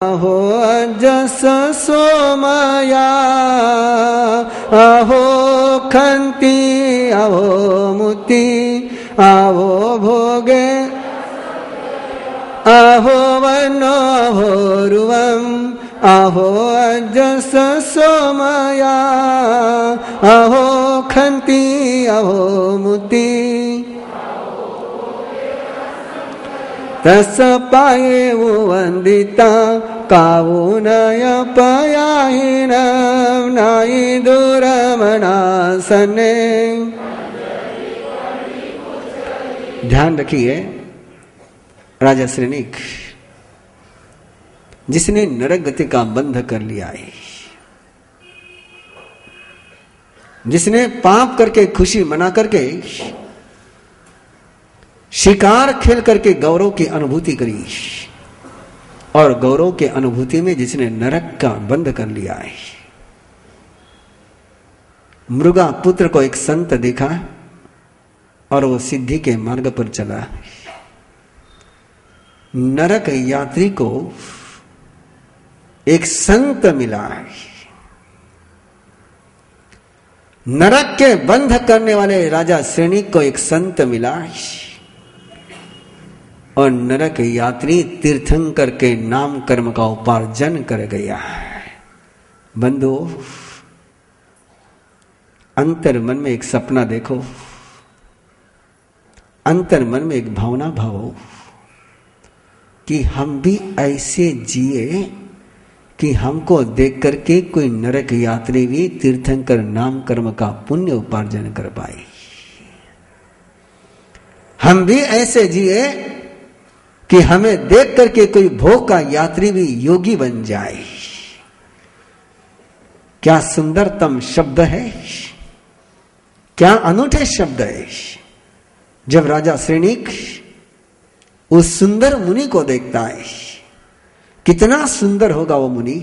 अहो अजस सोमया अहो खंती अहो मुति अहो भोगे अहो वनो अहो रुवम अहो अजस सोमया अहो खंती अहो मुति तस पाये वंदिता कावुनय पयाहिन नाई दुरमनासने। ध्यान रखिए, राजा श्रेणिक जिसने नरक गति का बंध कर लिया है, जिसने पाप करके खुशी मना करके शिकार खेल करके गौरव की अनुभूति करी और गौरव के अनुभूति में जिसने नरक का बंध कर लिया है। मृगा पुत्र को एक संत देखा और वो सिद्धि के मार्ग पर चला। नरक यात्री को एक संत मिला। नरक के बंध करने वाले राजा श्रेणिक को एक संत मिला और नरक यात्री तीर्थंकर के नाम कर्म का उपार्जन कर गया। बंधु, अंतर मन में एक सपना देखो, अंतर मन में एक भावना भावो कि हम भी ऐसे जिए कि हमको देख करके कोई नरक यात्री भी तीर्थंकर नाम कर्म का पुण्य उपार्जन कर पाए। हम भी ऐसे जिए कि हमें देख करके कोई भोग का यात्री भी योगी बन जाए। क्या सुंदरतम शब्द है, क्या अनूठे शब्द है। जब राजा श्रेणिक उस सुंदर मुनि को देखता है, कितना सुंदर होगा वो मुनि,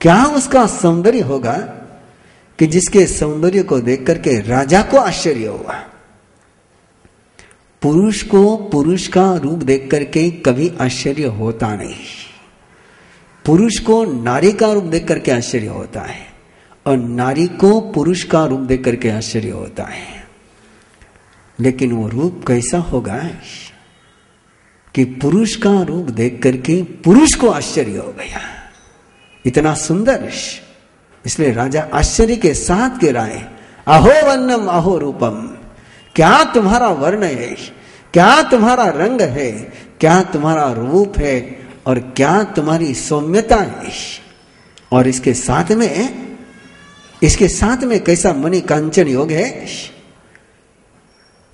क्या उसका सौंदर्य होगा कि जिसके सौंदर्य को देख करके राजा को आश्चर्य होगा। पुरुष को पुरुष का रूप देख करके कभी आश्चर्य होता नहीं, पुरुष को नारी का रूप देख करके आश्चर्य होता है और नारी को पुरुष का रूप देख करके आश्चर्य होता है। लेकिन वो रूप कैसा होगा कि पुरुष का रूप देख करके पुरुष को आश्चर्य हो गया, इतना सुंदर। इसलिए राजा आश्चर्य के साथ कह रहा है, अहो वर्णम अहो रूपम, क्या तुम्हारा वर्ण है, क्या तुम्हारा रंग है, क्या तुम्हारा रूप है और क्या तुम्हारी सौम्यता है। और इसके साथ में कैसा मणि कांचन योग है,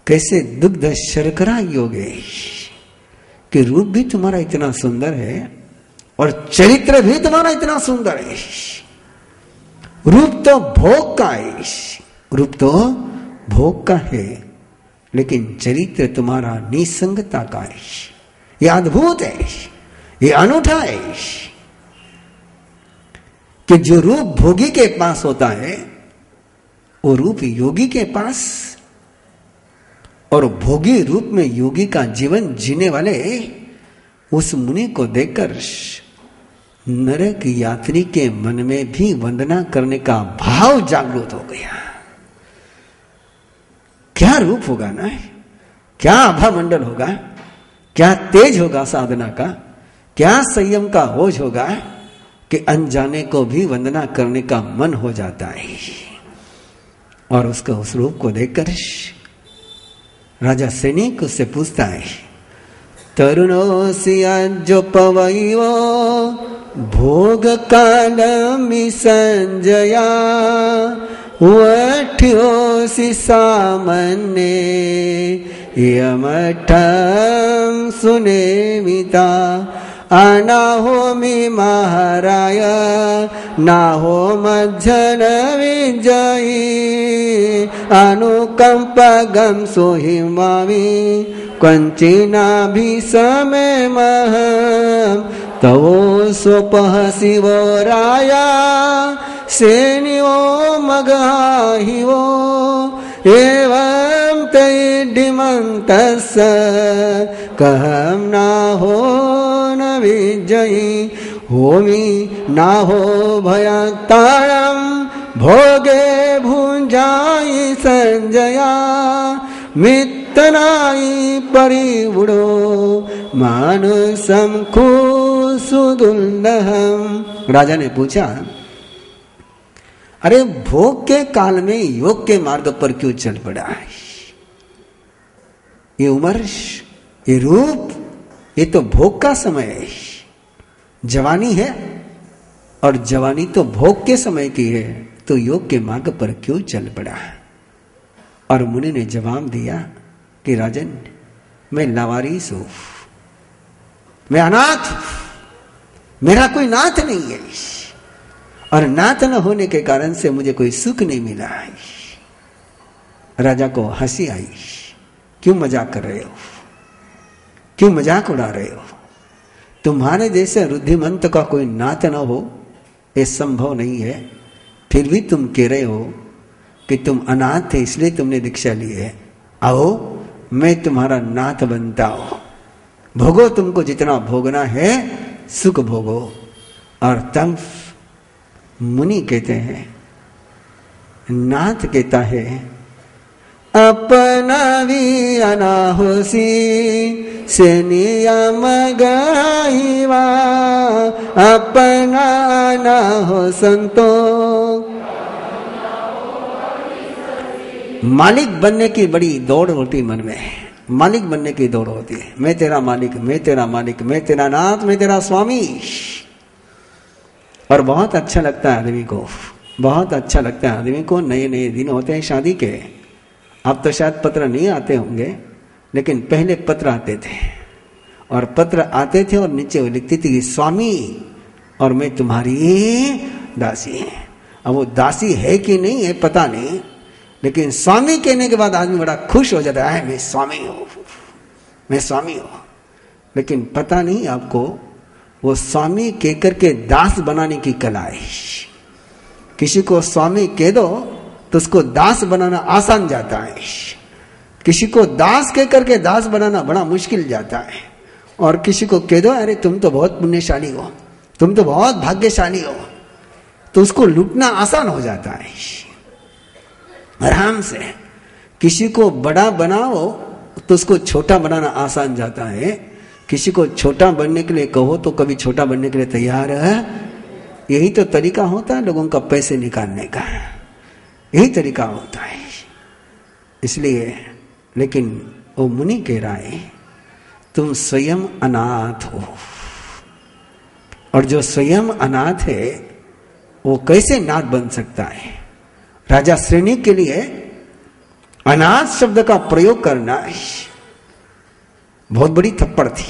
कैसे दुग्ध शर्करा योग है कि रूप भी तुम्हारा इतना सुंदर है और चरित्र भी तुम्हारा इतना सुंदर है। रूप तो भोग का है, रूप तो भोग का है, लेकिन चरित्र तुम्हारा निसंगता का है। ये अद्भुत है, ये अनूठा है कि जो रूप भोगी के पास होता है वो रूप योगी के पास, और भोगी रूप में योगी का जीवन जीने वाले उस मुनि को देखकर नरक यात्री के मन में भी वंदना करने का भाव जागृत हो गया। क्या रूप होगा ना, क्या आभा मंडल होगा, क्या तेज होगा साधना का, क्या संयम का ओज होगा कि अनजाने को भी वंदना करने का मन हो जाता है। और उसका उस रूप को देखकर राजा श्रेणिक उससे पूछता है, तरुणो सिया जो पवैयो भोग कालमि संजया वठ्योसि सामन्ये यमठं सुनेमिता अनाहोमि महाराय नाहो मज्जन विजयी अनुकंपगम सोहिमामि कंचिनाभिसमे महं तवो स्वपः शिवो राया सेनियो मगाहिवो एवं तैडिमन्तस्य कहं ना हो न विजयी होमी ना हो भयतारम भोगे भुंजाई संजया मित्तनाई परिवुड़ो मानसम सुदुल्लहम। राजा ने पूछा, अरे भोग के काल में योग के मार्ग पर क्यों चल पड़ा है? ये उम्र, ये रूप, ये तो भोग का समय है, जवानी है और जवानी तो भोग के समय की है, तो योग के मार्ग पर क्यों चल पड़ा? और मुनि ने जवाब दिया कि राजन, मैं लावारिस हूं, मैं अनाथ, मेरा कोई नाथ नहीं है, और नाथ न होने के कारण से मुझे कोई सुख नहीं मिला है। राजा को हंसी आई, क्यों मजाक कर रहे हो, क्यों मजाक उड़ा रहे हो? तुम्हारे जैसे रुद्धिमंत का कोई नाथ न हो, ये संभव नहीं है। फिर भी तुम कह रहे हो कि तुम अनाथ थे इसलिए तुमने दीक्षा ली है। आओ मैं तुम्हारा नाथ बनता हूं, भोगो, तुमको जितना भोगना है सुख भोगो। और तब मुनि कहते हैं, नाथ कहता है, अपना भी अनाहोसी से नियम गाईवा, अपना ना हो संतो। मालिक बनने की बड़ी दौड़ होती मन में, मालिक बनने की दौड़ होती है। मैं तेरा मालिक, मैं तेरा मालिक, मैं तेरा नाथ, मैं तेरा स्वामी। और बहुत अच्छा लगता है आदमी को, बहुत अच्छा लगता है आदमी को। नए नए दिन होते हैं शादी के, अब तो शायद पत्र नहीं आते होंगे, लेकिन पहले पत्र आते थे, और पत्र आते थे और नीचे वो लिखती थी कि स्वामी और मैं तुम्हारी दासी है। अब वो दासी है कि नहीं है पता नहीं, लेकिन स्वामी कहने के बाद आदमी बड़ा खुश हो जाता है, मैं स्वामी हूं, मैं स्वामी हूं। लेकिन पता नहीं आपको, वो स्वामी कहकर के दास बनाने की कला है। किसी को स्वामी कह दो तो उसको दास बनाना आसान जाता है, किसी को दास कहकर के दास बनाना बड़ा मुश्किल जाता है। और किसी को कह दो, अरे तुम तो बहुत पुण्यशाली हो, तुम तो बहुत भाग्यशाली हो, तो उसको लूटना आसान हो जाता है आराम से। किसी को बड़ा बनाओ तो उसको छोटा बनाना आसान जाता है। किसी को छोटा बनने के लिए कहो तो कभी छोटा बनने के लिए तैयार है। यही तो तरीका होता है लोगों का पैसे निकालने का, यही तरीका होता है। इसलिए, लेकिन वो मुनि कह रहा है, तुम स्वयं अनाथ हो, और जो स्वयं अनाथ है वो कैसे नाथ बन सकता है? राजा श्रेणी के लिए अनाथ शब्द का प्रयोग करना बहुत बड़ी थप्पड़ थी।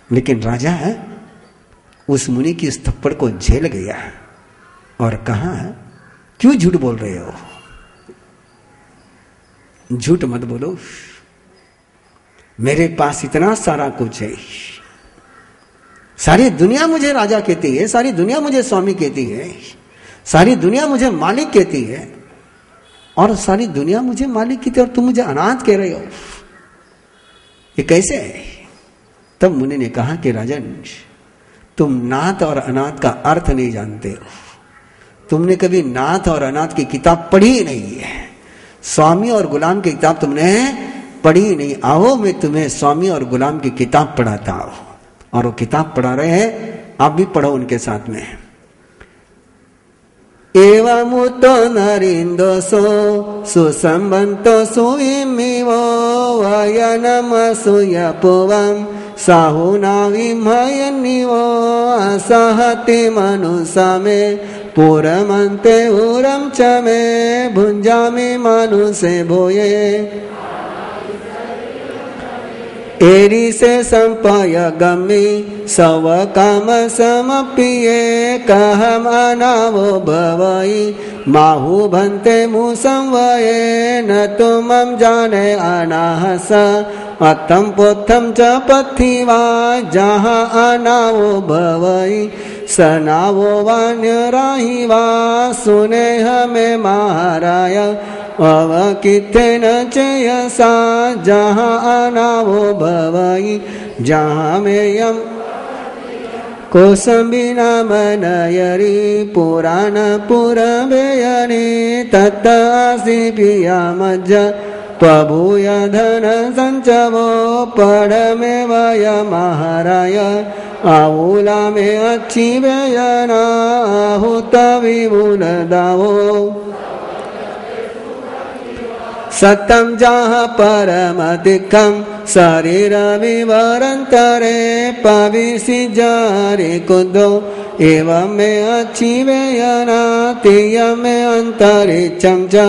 लेकिन राजा उस मुनि की उस थप्पड़ को झेल गया और कहा, क्यों झूठ बोल रहे हो? झूठ मत बोलो, मेरे पास इतना सारा कुछ है, सारी दुनिया मुझे राजा कहती है, सारी दुनिया मुझे स्वामी कहती है, सारी दुनिया मुझे मालिक कहती है, और सारी दुनिया मुझे मालिक कहती है, और तुम मुझे अनाथ कह रहे हो, ये कैसे है? तब मुनि ने कहा कि राजन, तुम नाथ और अनाथ का अर्थ नहीं जानते हो, तुमने कभी नाथ और अनाथ की किताब पढ़ी ही नहीं है, स्वामी और गुलाम की किताब तुमने पढ़ी नहीं। आओ मैं तुम्हें स्वामी और गुलाम की किताब पढ़ाता हूं, और वो किताब पढ़ा रहे हैं, आप भी पढ़ो उनके साथ में। एवमुतो नरिंदोसो सुसंबंतो सुइमिवो वयनमसुयपुवं साहुनाविमयनिवो असहति मनुसमे पुरमन्ते उरं च मे भुञ्जामि मनुषे भूये एरी से संपय गमी सव काम समपिये कहम अनावो भवई माहु भंते मुसंवये न तुमं जाने अनाहस अतम पोथम च पथिवा जहाँ अनावो भवई सनावो वान्यराहिवा सुने हमें महाराय अवकिथेन चयसा जहाँ अनावो भवई जहाँ में यम कोसंबिना मनयरी पुराण पुरबेयनी तत्तासि पिया मज्ज त्वभूय धन संचवो पढ़मे वय महाराय आऊला में अच्छी व्ययना हुत विमुल दावो सतम जहाँ परम दिक्कम शरीर विवरंतरे पविसी जारे कुदो एवं में अच्छी व्ययना तेय में अंतरिक्षम च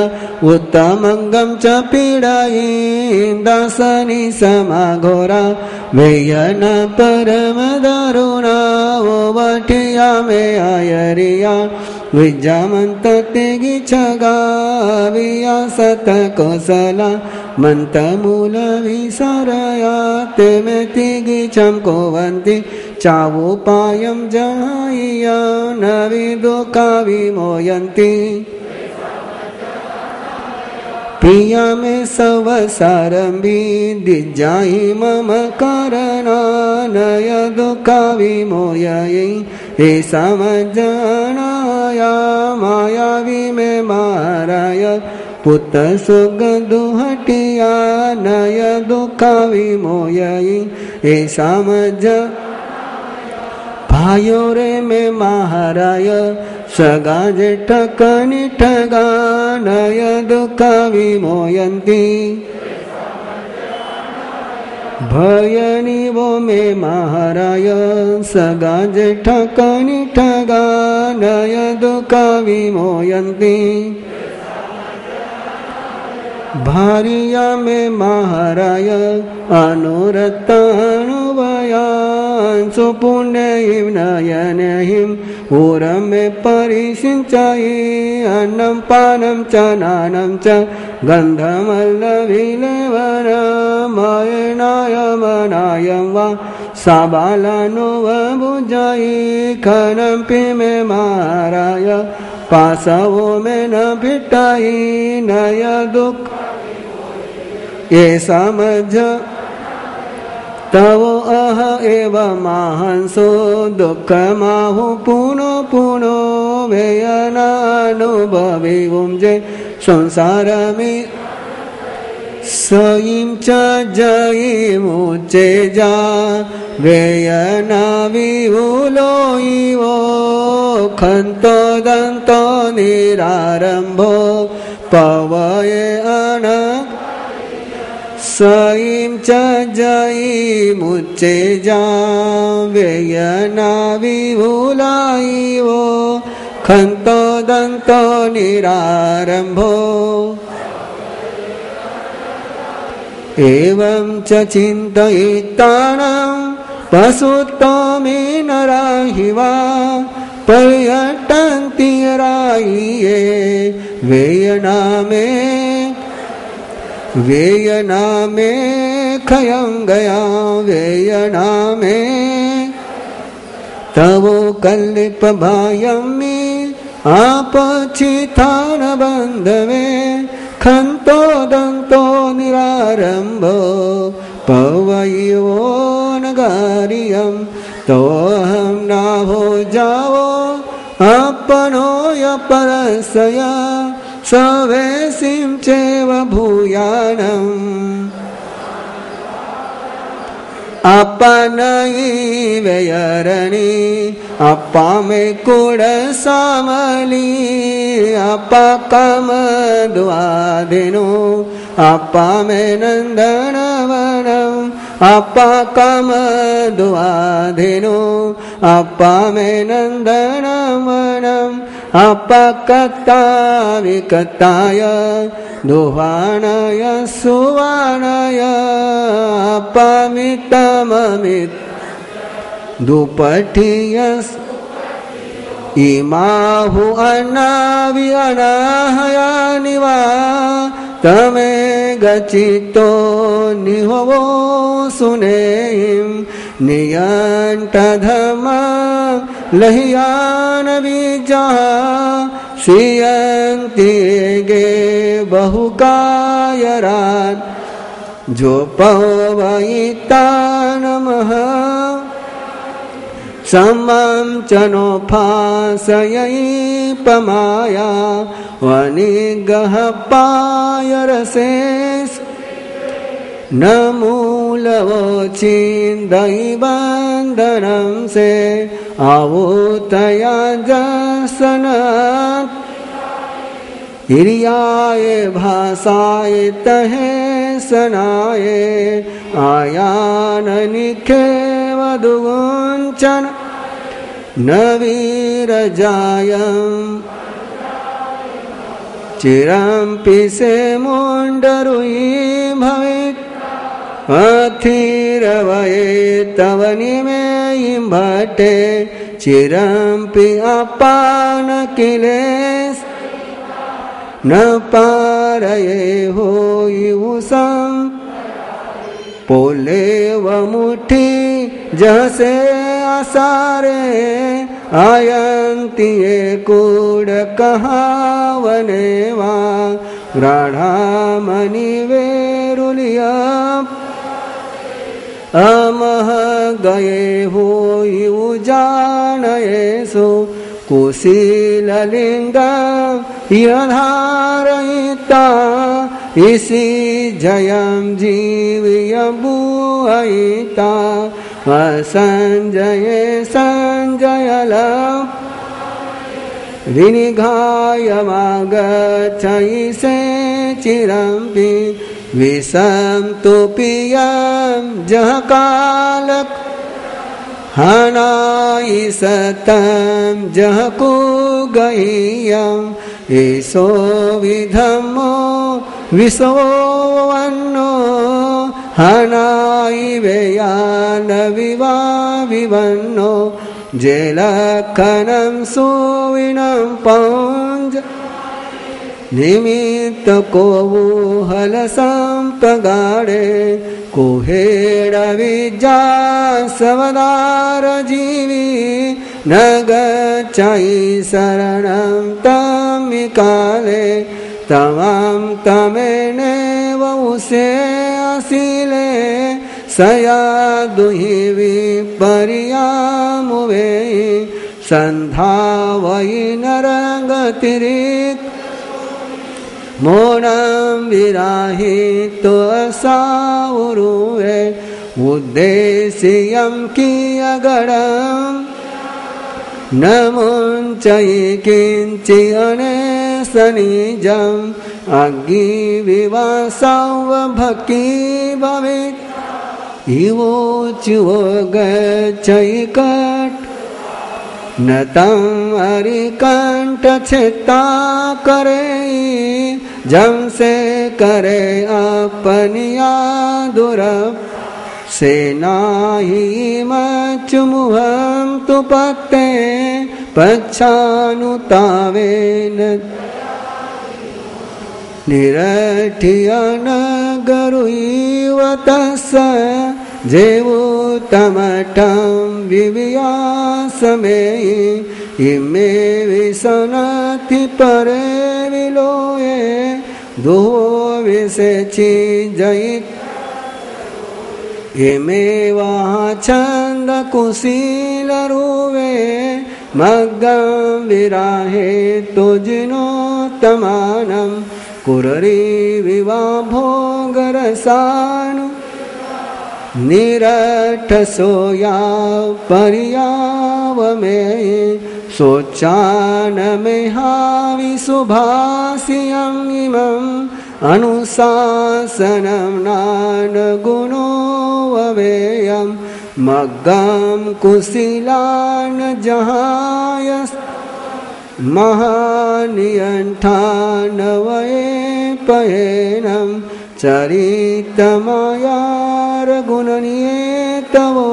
उत्तमंगम च पीड़ाई दासनी समाघोरा व्ययन परम दारुणा ओ वटिया में आयरिया विद्यामंत तेगी छगा विया सत कौशला मंत मूल विसारया ते में तिगी चमकोवंती चावोपायम जहाइया नवि दुखा विमोयंती प्रिया में सवसारंभी दिजाहि मम कारणा नय दुखा विमोयई हे समझनाया मायावी में माराय पुत सुग दुहटिया नय दुखा विमोयई हे समझ भायो रे में महाराय सगा जेठ कनिठगा नय दुखा विमोयंती भयनी वो में महाराय सगा जेठ कनिठगा नय दुखा विमोयंती भारिया में महाराय अनुरत अनुवयान सुपुण्यहिम नयनहिम उरम में परिसिंचाई अन्नम पानम च नानम च गंधमल्लविलेवनम मयनायमनायम वा साबालानुवभुजाई खनम पि में महाराय पासवो में न भिटाई नय दुख ये समझ तव अह एव महांसो दुख माहु पुनो पुनो व्ययनानुभवे उमजे संसार में सईम च जयिमुचे जा व्ययना विहुलो इवो खंतो दंतो निरारंभो पवये अनक सईम च जयिमुचे जा व्ययना विहुला इवो खंतो दंतो निरारंभो एवं च चिन्तयितानां पशुत्वमे नराहिवा पर्यटन्ति राये वेयनामे खयं गया वेयनामे तवो कल्प भायमि आपचिथान बंधवे खंतो दंतो निरारंभो पवयो नगारियम तो हम ना हो जाओ अपनो य परसया सवेसिं चैव भूयानम् अपनई व्ययरणी अपा में कुड़ सामली अपा कम द्वादिनो अपा में नंदन वनम अपा कम द्वादिनो अपा में नंदन वनम अपकता विकताय दुहानय सुवानय अपमितममित दुपठियस इमाहु अनावि अनाहयानि वा तमे गचितो निहोवो सुनेहिं नियंटधमा लहियान बीजा श्रियन्ति गे बहुकायरान जो पवयिता नमः समं च नोपासयै पमाया वनिगः पायरसे न मूलवोचिन्दैवन्दनं से आवोतया जसनात् हिरियाय भाषाय तहे सनाय आयाननिखे वधुगुंचन न वीरजायम् चिरं पिसे मुंडरुई भवेत् अथिरवये तव निमेयिं भट्टे चिरं पि अपान किलेस न पारये होई उसं पोले व मुठी जसे आसारे आयन्ति ये कूड कहावने वा ग्राढ़ामणि वेरुलिया अमह गए होई उजानये सो कुशीललिंगा यधारयिता इसी जयं जीवयबुअयिता संजय संजयलम् विनिघायमागच्छयिसे चिरंपि विषं तु पियं जह कालक हनाई सतम जह कुगय्यम ईसो विधमो विसोवन्नो हनाई वेयान विवा विवन्नो जेलखनं सुविनं पौंज निमित्त को हल संपगाड़े कुहेड़ विजा सवदार जीवी न गच्छाई शरणं तमिकाले तमाम तमेने वसे असिले सया दुहि विपर्यामुवे संधा वही नरगतिरिक्त मोनम विराहितो असाउरुवे उद्देश्यं कियगणं न मुञ्चयि किञ्चि अनेसनिजं अग्नि विवासव भक्ति भवेत् इवो चुवो गच्छयि कट न तम अरिकंठ छित्ता करे जम से करे अपनिया दुरप सेनाहि मचमुहं तु पत्ते पच्छानुतावेन निरठियन गरुइवतस्य जेवोतमठं विवियासमे इमे विसनति परे विलोये दो विसेचि जयित इमे वहाँ छंद कुशील रुवे मग्गं विराहे तुजिनो तमानं कुररी विवा भोगरसानु निरठ सोया पर्यावमे सोचान में हावि सुभाषियं इमं अनुशासनं नान गुणो अवेयं मग्गं कुशीलान जहायस महानियंठान वये पयेनं चरितमायार गुणनियतवो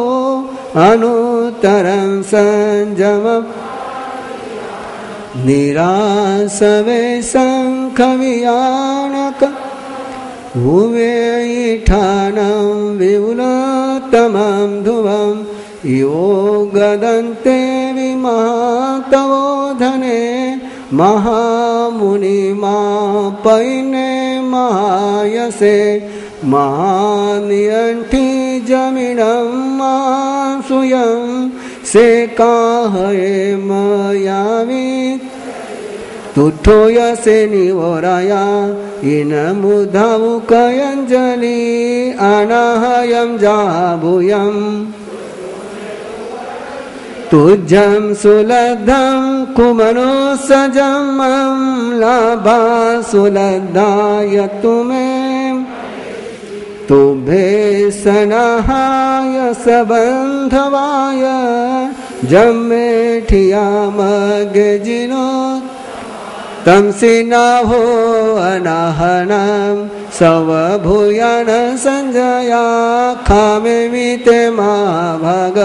अनुतरं संजम निरासवे शंखवियानक हुवेठानं विपुलतमं ध्रुवं यो गदन्ते विमहातवो धने महामुनिमा पैने महायसे महानियंठी जमिनं मासुयं से काहे मयावी तुठो यसे निवोराया इन मुधावु कयंजलि अनाहयम जाभूयम तुझ्यम सुलद्धम कुमनो सजमम लाभा सुलद्धाय तुम्हें तुभे सनहाय सबंधवाय जमेठिया मगे जिनो तमसिना हो अनाहनम सवभूयन संजया खामे मीते महाभाग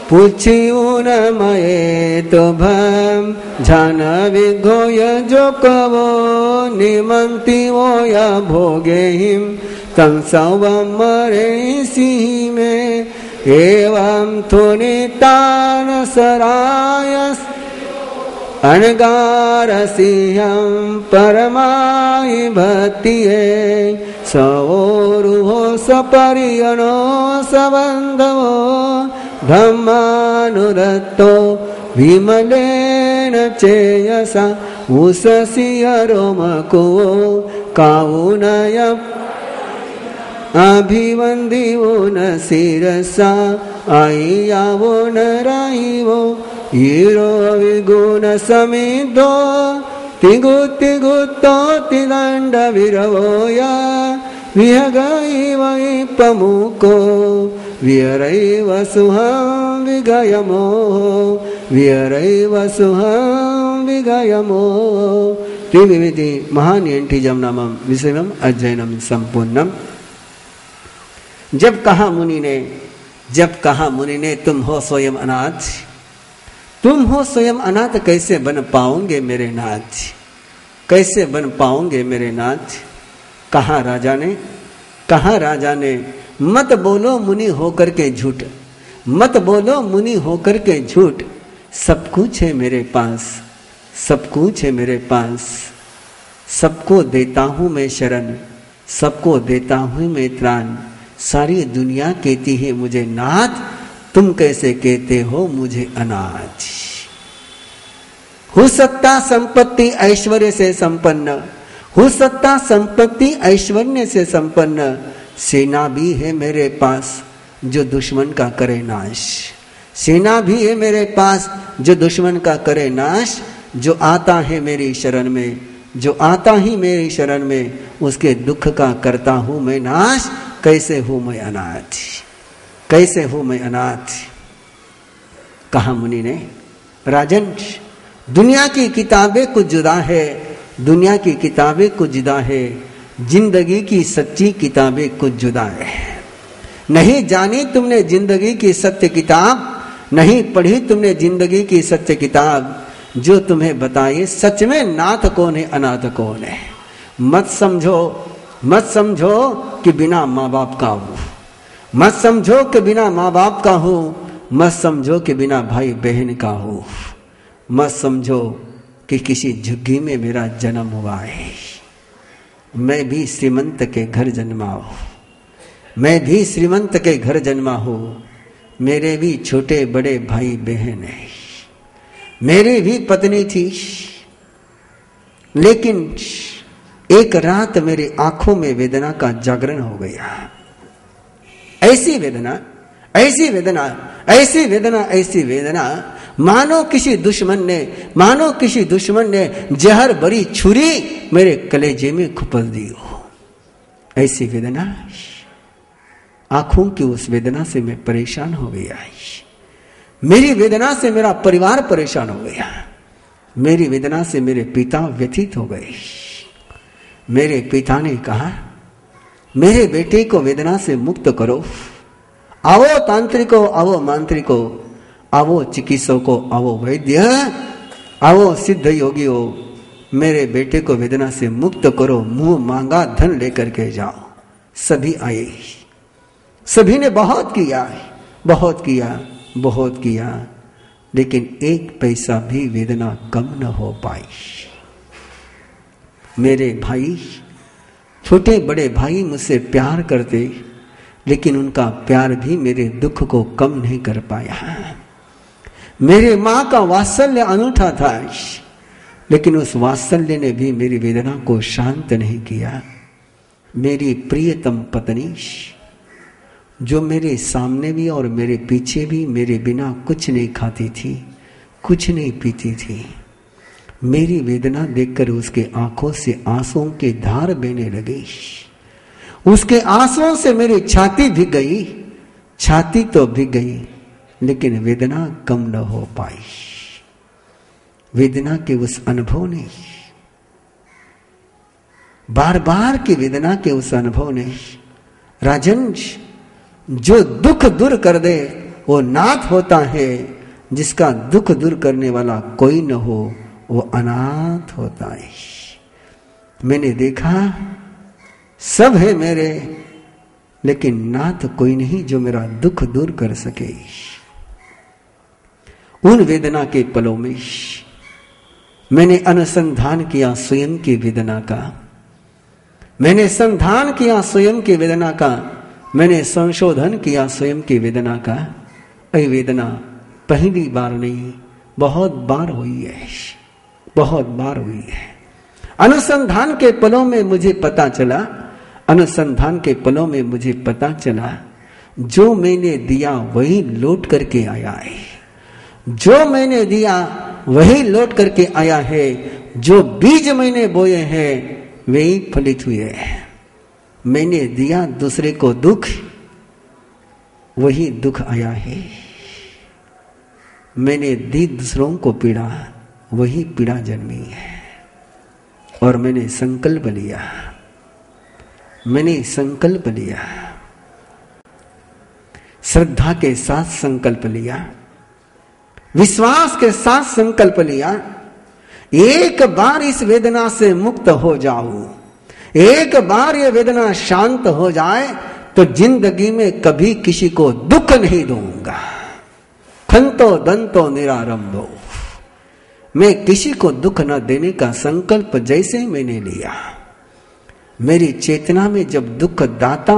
पूछी उन मये तो भम झन विघोय जो कवो निमंती वो या भोगे हिम तम सवम मरे सी में एवं थुनितान सरायस अनगार सिंहम परमाई भक्तिये सवोरुहो सपरियनो सबंधवो धम्मानुरतो विमलेन चेयसा उससियरोमको काउनय अभिवंदिवो न शिरसा आइयावो न राइवो ईरो विगुण समिद्धो तिगुत्तिगुत्तो तिदंड विरवोया विहगैव पमुको विहरैव सुहं विगयमो विहरैव सुहं विगयमो त्रिविधि महान्यंटिजम नामम विषयम अध्ययनम संपूर्णम। जब कहा मुनि ने तुम हो स्वयं अनाथ, तुम हो स्वयं अनाथ कैसे बन पाओगे मेरे नाथ, कैसे बन पाओगे मेरे नाथ। कहा राजा ने मत बोलो मुनि होकर के झूठ, मत बोलो मुनि होकर के झूठ, सब कुछ है मेरे पास, सब कुछ है मेरे पास, सबको देता हूं मैं शरण, सबको देता हूं मैं त्राण। सारी दुनिया कहती है मुझे नाथ, तुम कैसे कहते हो मुझे अनाथ। हो सत्ता संपत्ति ऐश्वर्य से संपन्न, हो सत्ता संपत्ति ऐश्वर्य से संपन्न, सेना भी है मेरे पास जो दुश्मन का करे नाश, सेना भी है मेरे पास जो दुश्मन का करे नाश। जो आता है मेरी शरण में, जो आता ही मेरी शरण में, उसके दुख का करता हूं मैं नाश। कैसे हूं मैं अनाथ, कैसे हूं मैं अनाथ। कहा मुनि ने राजन दुनिया की किताबें कुछ जुदा है, दुनिया की किताबें कुछ जुदा है, जिंदगी की सच्ची किताबें कुछ जुदा है। नहीं जानी तुमने जिंदगी की सत्य किताब, नहीं पढ़ी तुमने जिंदगी की सत्य किताब, जो तुम्हें बताए सच में नाथ कौन है अनाथ कौन है। मत समझो कि बिना माँ बाप का हूं, मत समझो कि बिना माँ बाप का हूं, मत समझो कि बिना भाई बहन का हूं, मत समझो कि किसी झुग्गी में मेरा जन्म हुआ है। मैं भी श्रीमंत के घर जन्मा हूं, मैं भी श्रीमंत के घर जन्मा हूं, मेरे भी छोटे बड़े भाई बहन हैं, मेरी भी पत्नी थी। लेकिन एक रात मेरी आंखों में वेदना का जागरण हो गया। ऐसी वेदना, ऐसी वेदना, ऐसी वेदना, ऐसी वेदना, मानो किसी दुश्मन ने जहर भरी छुरी मेरे कलेजे में खुपस दी हो। ऐसी वेदना, आंखों की उस वेदना से मैं परेशान हो गया। मेरी वेदना से मेरा परिवार परेशान हो गया, मेरी वेदना से मेरे पिता व्यथित हो गए। मेरे पिता ने कहा मेरे बेटे को वेदना से मुक्त करो, आवो तांत्रिको, आवो मांत्रिको, आवो चिकित्सको, आवो वैद्य, आवो सिद्ध योगियो, मेरे बेटे को वेदना से मुक्त करो, मुंह मांगा धन लेकर के जाओ। सभी आए, सभी ने बहुत किया, बहुत किया, बहुत किया, लेकिन एक पैसा भी वेदना कम न हो पाई। मेरे भाई, छोटे बड़े भाई मुझसे प्यार करते, लेकिन उनका प्यार भी मेरे दुख को कम नहीं कर पाया। मेरे मां का वात्सल्य अनूठा था, लेकिन उस वात्सल्य ने भी मेरी वेदना को शांत नहीं किया। मेरी प्रियतम पत्नी, जो मेरे सामने भी और मेरे पीछे भी मेरे बिना कुछ नहीं खाती थी, कुछ नहीं पीती थी, मेरी वेदना देखकर उसके आंखों से आंसुओं की धार बहने लगी। उसके आंसुओं से मेरी छाती भीग गई। छाती तो भीग गई, लेकिन वेदना कम न हो पाई। वेदना के उस अनुभव ने, बार बार की वेदना के उस अनुभव ने, राजन, जो दुख दूर कर दे वो नाथ होता है, जिसका दुख दूर करने वाला कोई न हो वो अनाथ होता है। मैंने देखा सब है मेरे, लेकिन नाथ कोई नहीं जो मेरा दुख दूर कर सके। उन वेदना के पलों में मैंने अनुसंधान किया स्वयं की वेदना का, मैंने संधान किया स्वयं की वेदना का, मैंने संशोधन किया स्वयं की वेदना का। ये वेदना पहली बार नहीं, बहुत बार हुई है, बहुत बार हुई है। अनुसंधान के पलों में मुझे पता चला, अनुसंधान के पलों में मुझे पता चला, जो मैंने दिया वही लौट करके आया है। जो मैंने दिया वही लौट करके आया है। जो बीज मैंने बोए हैं वही फलित हुए हैं। मैंने दिया दूसरे को दुख, वही दुख आया है। मैंने दी दूसरों को पीड़ा, वही पीड़ा जन्मी है। और मैंने संकल्प लिया, मैंने संकल्प लिया, श्रद्धा के साथ संकल्प लिया, विश्वास के साथ संकल्प लिया, एक बार इस वेदना से मुक्त हो जाऊं, एक बार ये वेदना शांत हो जाए तो जिंदगी में कभी किसी को दुख नहीं दूंगा। खंतो दंतो निरारंभो, मैं किसी को दुख न देने का संकल्प जैसे मैंने लिया, मेरी चेतना में जब दुख दाता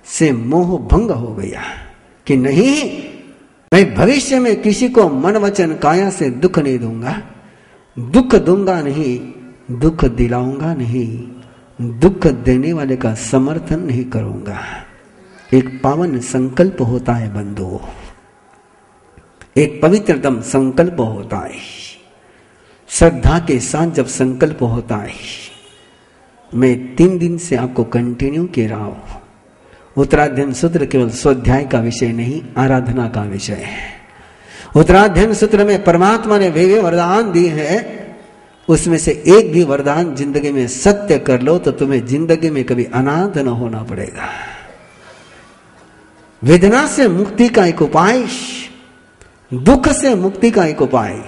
से मोह भंग हो गया कि नहीं, मैं भविष्य में किसी को मन वचन काया से दुख नहीं दूंगा, दुख दूंगा नहीं, दुख दिलाऊंगा नहीं, दुख देने वाले का समर्थन नहीं करूंगा। एक पावन संकल्प होता है बंधुओं, एक पवित्रतम संकल्प होता है। श्रद्धा के साथ जब संकल्प होता है, मैं 3 दिन से आपको कंटिन्यू कह रहा हूं, उत्तराध्ययन सूत्र केवल स्वाध्याय का विषय नहीं, आराधना का विषय है। उत्तराध्ययन सूत्र में परमात्मा ने वे वरदान दिए हैं, उसमें से एक भी वरदान जिंदगी में सत्य कर लो तो तुम्हें जिंदगी में कभी अनाथ न होना पड़ेगा। वेदना से मुक्ति का एक उपाय, दुख से मुक्ति का एक उपाय,